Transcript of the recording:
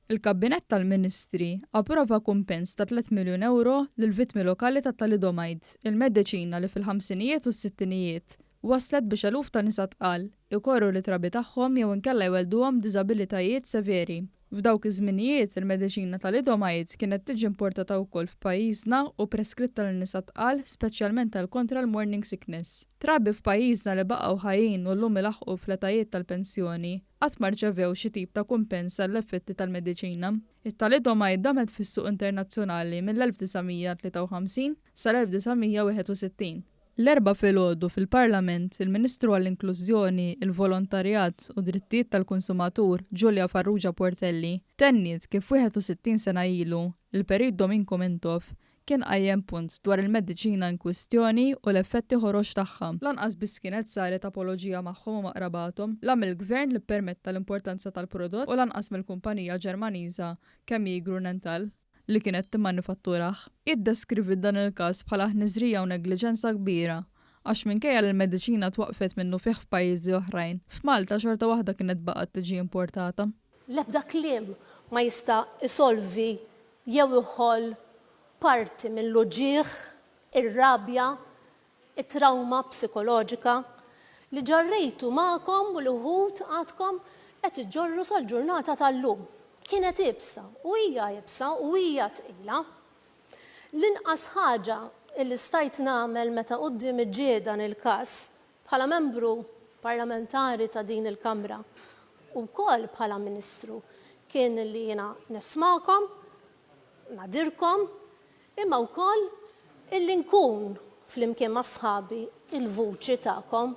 Il-Kabbinet tal-Ministri approva kumpens ta' 3 miljun euro lill-vittmi lokali ta' talidomide, il-mediċina li fil-ħamsinijiet u s-sittinijiet waslet biex eluf ta' nisa tqal ikorru li trabi tagħhom jew inkella jwelduhom diżabilitajiet severi. F'dawk iż-żminijiet il-mediċina tal-idomide kienet tiġi importata wkoll f'pajjiżna u preskritta lin nisa tqal speċjalment kontra l-morning sickness. Trabi f'pajjiżna li baqgħu ħajjin u llum ilaħqu fl-etajiet tal-pensjoni qatt ma rċevew xi tip ta' kumpens għall-effetti tal-mediċina. It-talidomide damet fis-suq internazzjonali mill-1953 sal-1961. L-erba' filgħodu fil-Parlament, il-Ministru għall-Inklużjoni, il-Volontarjat u Drittijiet tal-Konsumatur Giulia Farrugia Portelli tenniet kif 61 sena ilu il-Perit Domingo Mentov kien qajjem punt dwar il-mediċina in kwistjoni u l-effetti ħoroġ tagħha. Lanqas biss kienet saret apoloġija magħhom u maqrabathom la mill-Gvern li permetta l-importanza tal-prodott u lanqas mill-kumpanija Ġermaniża kemm hi Grunenthal li kienet timmanifatturaħ. Iddeskrivi dan il-każ bħala ħniżrija u negliġenza kbira għax minkejja li l-mediċina twaqfet minnu fih f'pajjiżi oħrajn, f'Malta xorta waħda kienet baqgħet tiġi importata. L-ebda kliem ma jista' isolvi jew iħoll parti mill-uġigħ, ir-rabja, it-trauma psikoloġika li ġarrejtu magħkom u l-wħud għadkom qed iġġorru sal-ġurnata tal-lum. Kienet ibsa, u hija ibsa, u hija tqila. L-inqas ħaġa li stajt nagħmel meta quddiem iġġieda il-każ bħala membru parlamentari ta' din il-Kamra u wkoll bħala Ministru kien li jiena nismakom, nadirkom, imma wkoll illi nkun flimkien ma' sħabi il-vuċi tagħkom.